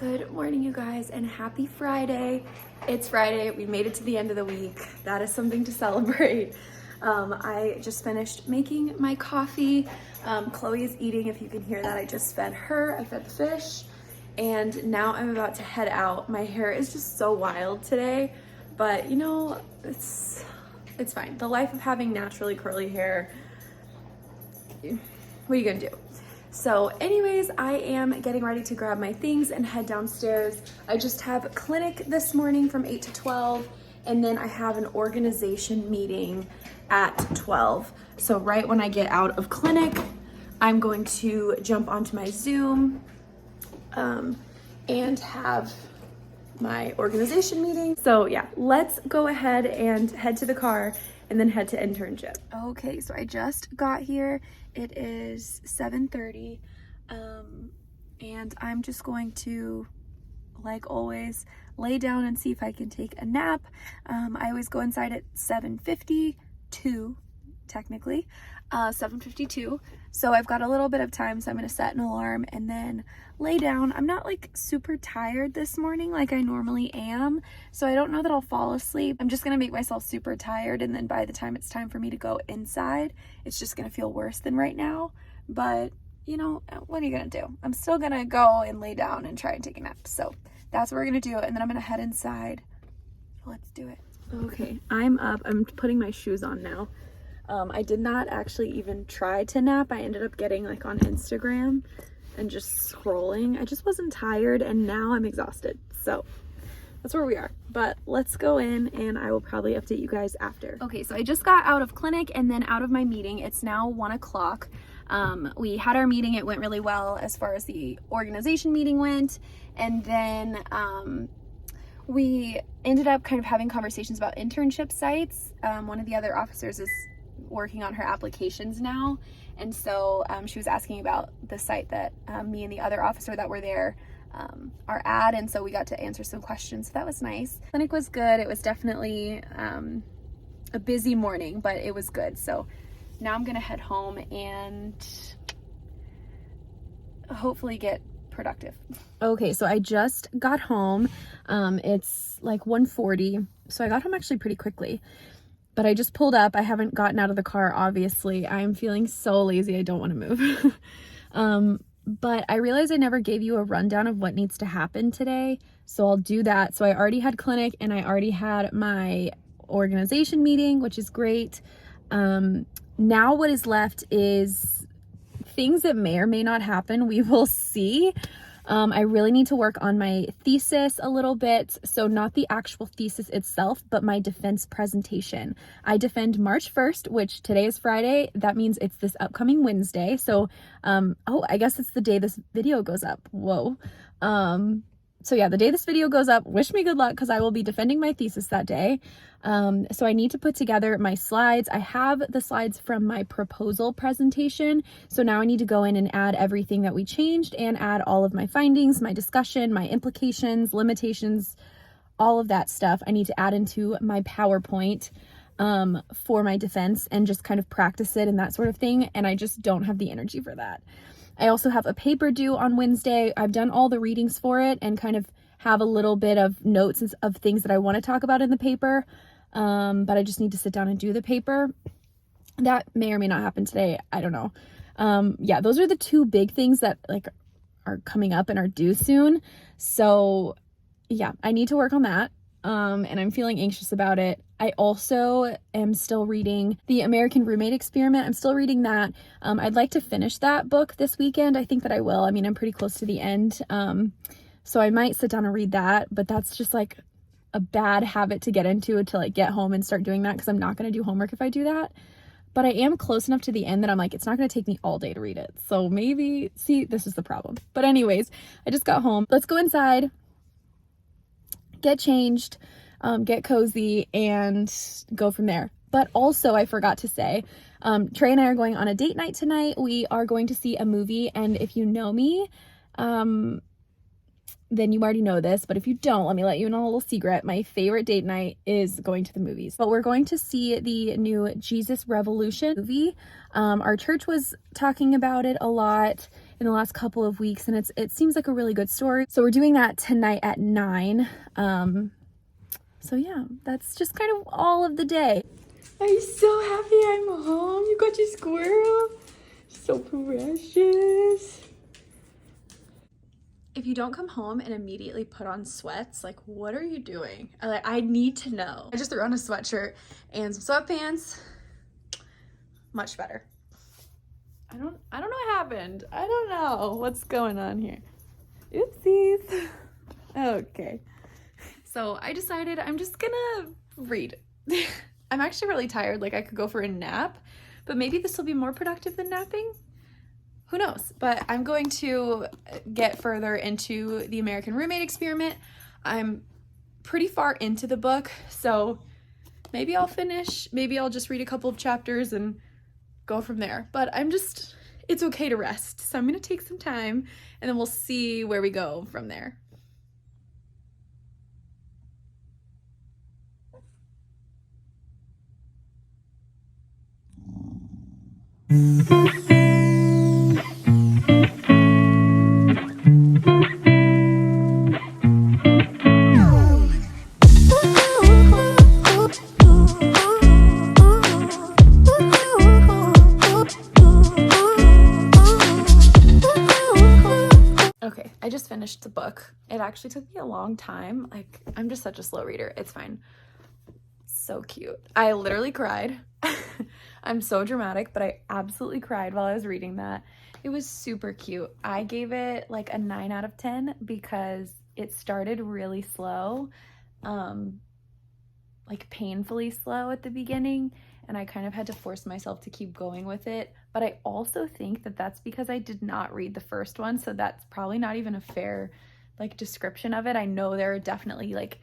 Good morning, you guys, and happy Friday. It's Friday. We made it to the end of the week. That is something to celebrate. I just finished making my coffee. Chloe is eating, if you can hear that. I just fed her, I fed the fish, and now I'm about to head out. My hair is just so wild today, but you know, it's fine. The life of having naturally curly hair, what are you gonna do? So anyways, I am getting ready to grab my things and head downstairs. I just have clinic this morning from 8 to 12, and then I have an organization meeting at 12. So right when I get out of clinic, I'm going to jump onto my Zoom and have my organization meeting. So yeah, let's go ahead and head to the car and then head to internship. Okay, so I just got here. It is 7:30, and I'm just going to, like always, lay down and see if I can take a nap. I always go inside at 7:52, technically, 7:52. So I've got a little bit of time, so I'm gonna set an alarm and then lay down. I'm not like super tired this morning like I normally am, so I don't know that I'll fall asleep. I'm just gonna make myself super tired, and then by the time it's time for me to go inside, it's just gonna feel worse than right now. But you know, what are you gonna do? I'm still gonna go and lay down and try and take a nap. So that's what we're gonna do, and then I'm gonna head inside. Let's do it. Okay, I'm up. I'm putting my shoes on now. I did not actually even try to nap. I ended up getting like on Instagram and just scrolling. I just wasn't tired, and now I'm exhausted. So that's where we are. But let's go in and I will probably update you guys after. Okay, so I just got out of clinic and then out of my meeting. It's now 1 o'clock. We had our meeting. It went really well as far as the organization meeting went. And then we ended up kind of having conversations about internship sites. One of the other officers is working on her applications now, and so she was asking about the site that me and the other officer that were there are at, and so we got to answer some questions. So that was nice. Clinic was good. It was definitely a busy morning, but it was good. So now I'm gonna head home and hopefully get productive. Okay, so I just got home. It's like 1:40, so I got home actually pretty quickly. But I just pulled up. I haven't gotten out of the car, obviously. I'm feeling so lazy. I don't want to move. But I realized I never gave you a rundown of what needs to happen today. So I'll do that. So I already had clinic and I already had my organization meeting, which is great. Now what is left is things that may or may not happen. We will see. I really need to work on my thesis a little bit. So not the actual thesis itself, but my defense presentation. I defend March 1st, which today is Friday. That means it's this upcoming Wednesday. So, I guess it's the day this video goes up. Whoa. So yeah, the day this video goes up, wish me good luck because I will be defending my thesis that day. So I need to put together my slides. I have the slides from my proposal presentation. So now I need to go in and add everything that we changed and add all of my findings, my discussion, my implications, limitations, all of that stuff. I need to add into my PowerPoint for my defense and just kind of practice it and that sort of thing. And I just don't have the energy for that. I also have a paper due on Wednesday. I've done all the readings for it and kind of have a little bit of notes of things that I want to talk about in the paper. But I just need to sit down and do the paper. That may or may not happen today. I don't know. Yeah, those are the two big things that like are coming up and are due soon. So yeah, I need to work on that. And I'm feeling anxious about it. I also am still reading The American Roommate Experiment. I'm still reading that. I'd like to finish that book this weekend. I think that I will. I mean, I'm pretty close to the end. So I might sit down and read that, but that's just like a bad habit to get into to like get home and start doing that because I'm not going to do homework if I do that. But I am close enough to the end that I'm like, it's not going to take me all day to read it. So maybe, see, this is the problem. But anyways, I just got home. Let's go inside, get changed, get cozy, and go from there. But also, I forgot to say, Trey and I are going on a date night tonight. We are going to see a movie, and if you know me, then you already know this, but if you don't, let me let you in on a little secret. My favorite date night is going to the movies. But we're going to see the new Jesus Revolution movie. Our church was talking about it a lot. in the last couple of weeks, and it seems like a really good story. So we're doing that tonight at 9. So yeah, that's just kind of all of the day. I'm so happy I'm home. You got your squirrel. So precious. If you don't come home and immediately put on sweats, like, what are you doing? I need to know. I just threw on a sweatshirt and some sweatpants. Much better. I don't know what happened. I don't know what's going on here. Oopsies. Okay. So I decided I'm just gonna read. I'm actually really tired. Like, I could go for a nap, but maybe this will be more productive than napping. Who knows? But I'm going to get further into the American Roommate Experiment. I'm pretty far into the book, so maybe I'll finish. Maybe I'll just read a couple of chapters and go from there. But it's okay to rest. So I'm gonna take some time and then we'll see where we go from there. Okay, I just finished the book. It actually took me a long time. Like, I'm just such a slow reader. It's fine. So cute. I literally cried. I'm so dramatic, but I absolutely cried while I was reading that. It was super cute. I gave it like a 9 out of 10 because it started really slow, like painfully slow at the beginning, and I kind of had to force myself to keep going with it. But I also think that that's because I did not read the first one, so that's probably not even a fair like description of it. I know there are definitely like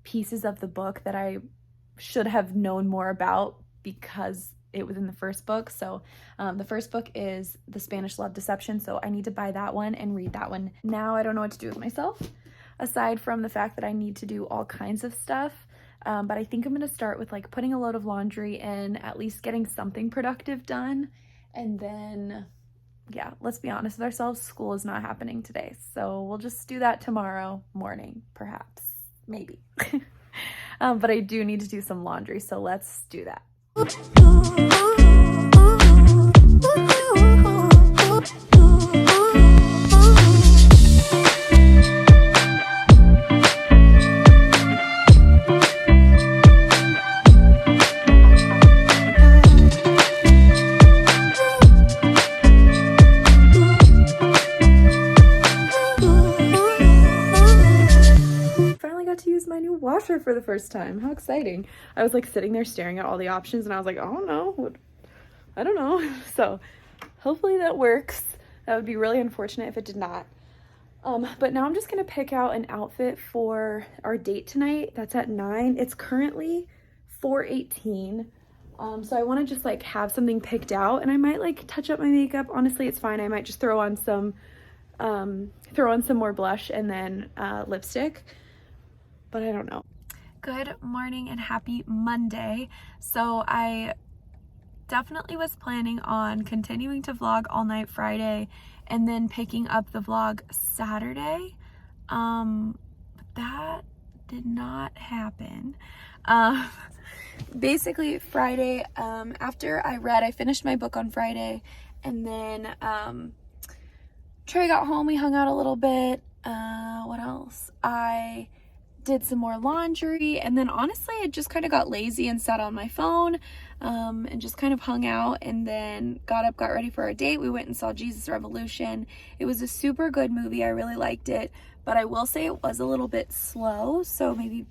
pieces of the book that I should have known more about because it was in the first book. So the first book is The Spanish Love Deception, so I need to buy that one and read that one. Now I don't know what to do with myself, aside from the fact that I need to do all kinds of stuff. But I think I'm going to start with like putting a load of laundry in, at least getting something productive done. And then, yeah, let's be honest with ourselves, school is not happening today. So we'll just do that tomorrow morning, perhaps, maybe. But I do need to do some laundry, so let's do that. Washer for the first time. How exciting. I was like sitting there staring at all the options and I was like, oh no, I don't know. So hopefully that works. That would be really unfortunate if it did not. But now I'm just gonna pick out an outfit for our date tonight. That's at 9. It's currently 4:18. So I want to just like have something picked out, and I might like touch up my makeup. Honestly, it's fine. I might just throw on some more blush and then lipstick. But I don't know. Good morning and happy Monday. So I definitely was planning on continuing to vlog all night Friday and then picking up the vlog Saturday. But that did not happen. Basically Friday, after I finished my book on Friday, and then Trey got home, we hung out a little bit. What else? I did some more laundry, and then honestly I just kind of got lazy and sat on my phone and just kind of hung out, and then got up, got ready for our date. We went and saw Jesus Revolution. It was a super good movie. I really liked it, but I will say it was a little bit slow, so maybe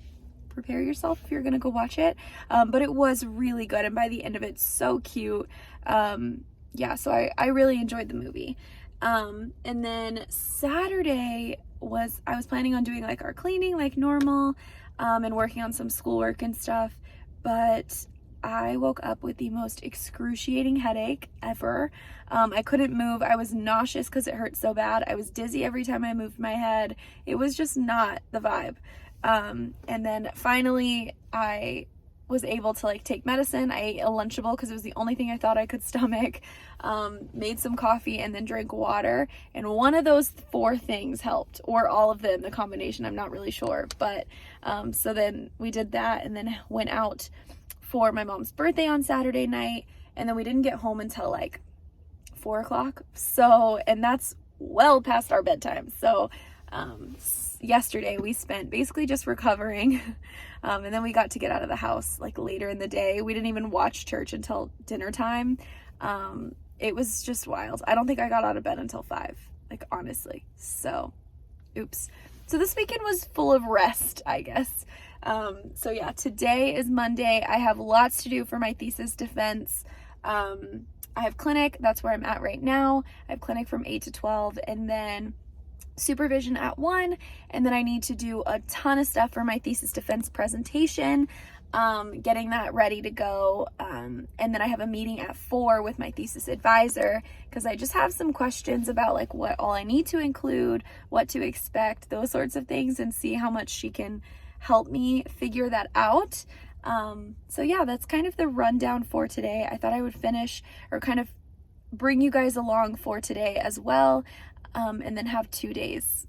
prepare yourself if you're gonna go watch it. But it was really good, and by the end of it, so cute. Yeah, so I really enjoyed the movie. And then Saturday I was planning on doing like our cleaning like normal, and working on some schoolwork and stuff, but I woke up with the most excruciating headache ever. I couldn't move. I was nauseous because it hurt so bad. I was dizzy every time I moved my head. It was just not the vibe. And then finally I was able to like take medicine. I ate a Lunchable because it was the only thing I thought I could stomach. Made some coffee and then drank water. And one of those 4 things helped, or all of them, the combination, I'm not really sure. But so then we did that and then went out for my mom's birthday on Saturday night. And then we didn't get home until like 4 o'clock. So, and that's well past our bedtime. So yesterday we spent basically just recovering. And then we got to get out of the house like later in the day. We didn't even watch church until dinner time. It was just wild. I don't think I got out of bed until 5, like honestly. So, oops. So this weekend was full of rest, I guess. So yeah, today is Monday. I have lots to do for my thesis defense. I have clinic. That's where I'm at right now. I have clinic from 8 to 12, and then supervision at 1, and then I need to do a ton of stuff for my thesis defense presentation, getting that ready to go, and then I have a meeting at 4 with my thesis advisor because I just have some questions about like what all I need to include, what to expect, those sorts of things, and see how much she can help me figure that out. So yeah, that's kind of the rundown for today. I thought I would finish or kind of bring you guys along for today as well. And then have 2 days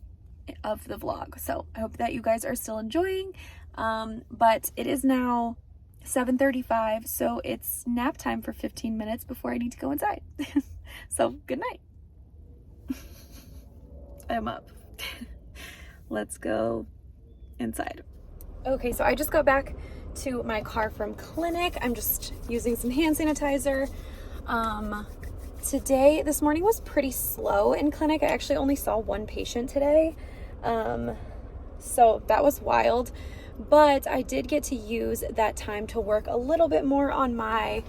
of the vlog. So I hope that you guys are still enjoying. But it is now 7:35, so it's nap time for 15 minutes before I need to go inside. So good night. I'm up. Let's go inside. Okay, so I just got back to my car from clinic. I'm just using some hand sanitizer. This morning was pretty slow in clinic. I actually only saw 1 patient today. So that was wild, but I did get to use that time to work a little bit more on my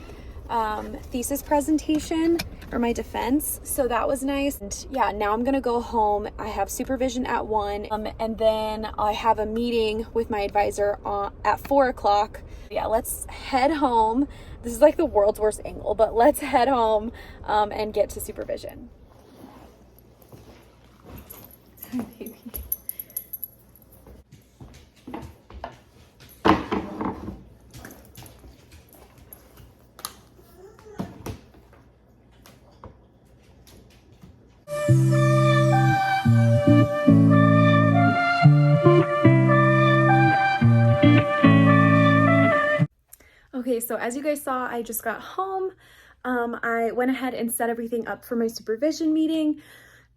thesis presentation or my defense. So that was nice. And yeah, now I'm gonna go home. I have supervision at 1, and then I have a meeting with my advisor at 4 o'clock. Yeah, let's head home. This is like the world's worst angle, but let's head home and get to supervision. Hi, baby. Okay, so as you guys saw, I just got home. I went ahead and set everything up for my supervision meeting.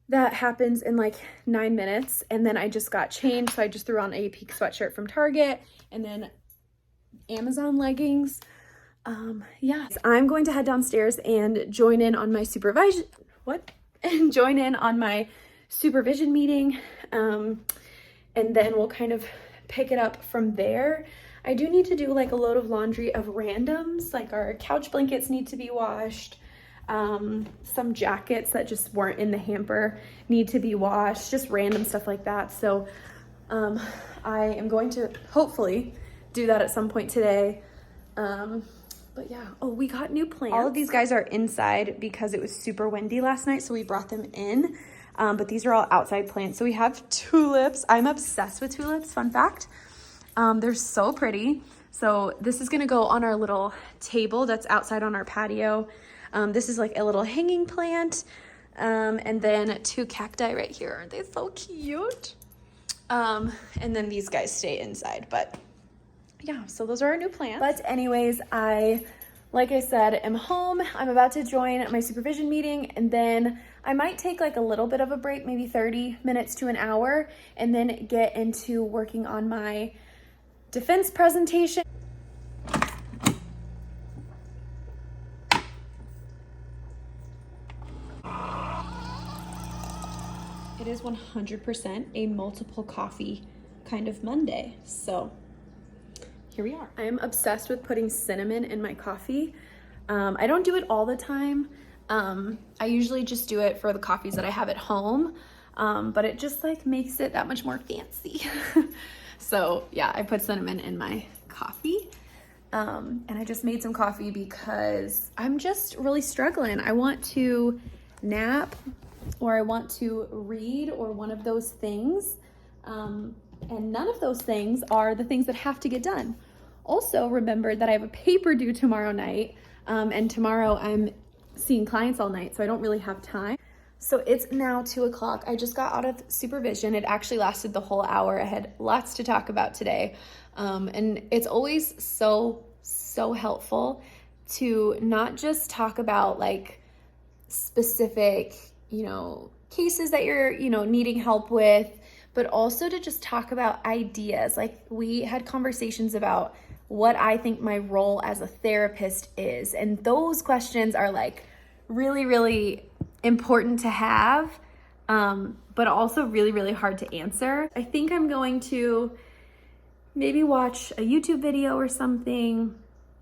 That happens in like 9 minutes, and then I just got changed. So I just threw on a pink sweatshirt from Target and then Amazon leggings. Yeah, so I'm going to head downstairs and join in on my supervision meeting. And then we'll kind of pick it up from there. I do need to do like a load of laundry of randoms, like our couch blankets need to be washed. Some jackets that just weren't in the hamper need to be washed, just random stuff like that. So I am going to hopefully do that at some point today. But yeah, oh, we got new plants. All of these guys are inside because it was super windy last night, so we brought them in. But these are all outside plants. So we have tulips. I'm obsessed with tulips, fun fact. They're so pretty. So this is gonna go on our little table that's outside on our patio. This is like a little hanging plant. And then 2 cacti right here. Aren't they so cute? And then these guys stay inside, but yeah, so those are our new plants. But anyways, like I said, am home. I'm about to join my supervision meeting, and then I might take like a little bit of a break, maybe 30 minutes to an hour, and then get into working on my defense presentation. It is 100% a multiple coffee kind of Monday, so here we are. I am obsessed with putting cinnamon in my coffee. I don't do it all the time. I usually just do it for the coffees that I have at home, but it just like makes it that much more fancy. So yeah, I put cinnamon in my coffee. And I just made some coffee because I'm just really struggling. I want to nap, or I want to read, or one of those things. And none of those things are the things that have to get done. Also remembered that I have a paper due tomorrow night, and tomorrow I'm seeing clients all night, so I don't really have time. So it's now 2 o'clock. I just got out of supervision. It actually lasted the whole hour. I had lots to talk about today. And it's always so helpful to not just talk about like specific, cases that you're, needing help with, but also to just talk about ideas. Like we had conversations about what I think my role as a therapist is. And those questions are like really, really important to have, but also really, really hard to answer. I think I'm going to maybe watch a YouTube video or something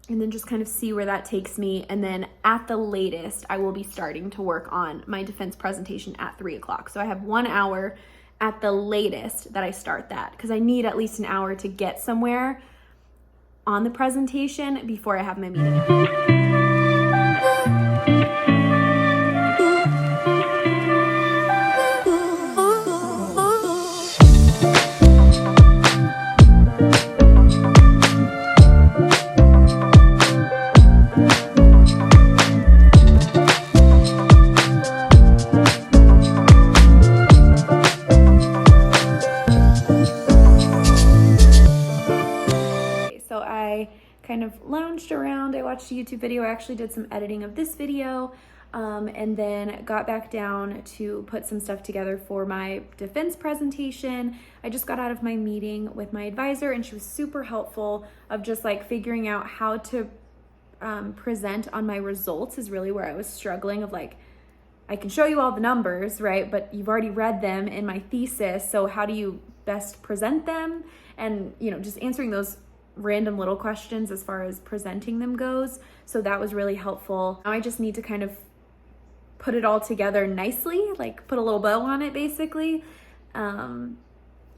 and then just kind of see where that takes me. And then at the latest, I will be starting to work on my defense presentation at 3 o'clock. So I have 1 hour at the latest that I start that, because I need at least an hour to get somewhere on the presentation before I have my meeting. So I kind of lounged around. I watched a YouTube video. I actually did some editing of this video, and then got back down to put some stuff together for my defense presentation. I just got out of my meeting with my advisor, and she was super helpful of just like figuring out how to present on my results is really where I was struggling of like, I can show you all the numbers, right? But you've already read them in my thesis. So how do you best present them? And, just answering those random little questions as far as presenting them goes. So that was really helpful. Now I just need to kind of put it all together nicely, like put a little bow on it basically. And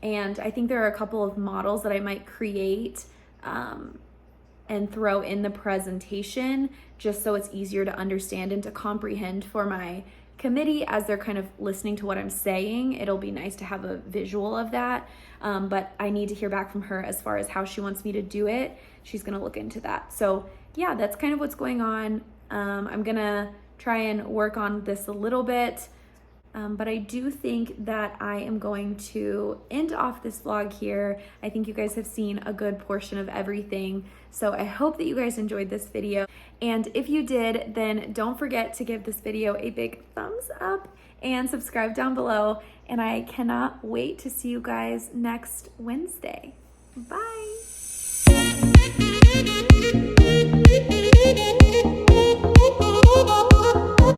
I think there are a couple of models that I might create and throw in the presentation just so it's easier to understand and to comprehend for my committee as they're kind of listening to what I'm saying. It'll be nice to have a visual of that. But I need to hear back from her as far as how she wants me to do it. She's going to look into that. So yeah, that's kind of what's going on. I'm going to try and work on this a little bit. But I do think that I am going to end off this vlog here. I think you guys have seen a good portion of everything. So I hope that you guys enjoyed this video. And if you did, then don't forget to give this video a big thumbs up and subscribe down below. And I cannot wait to see you guys next Wednesday. Bye.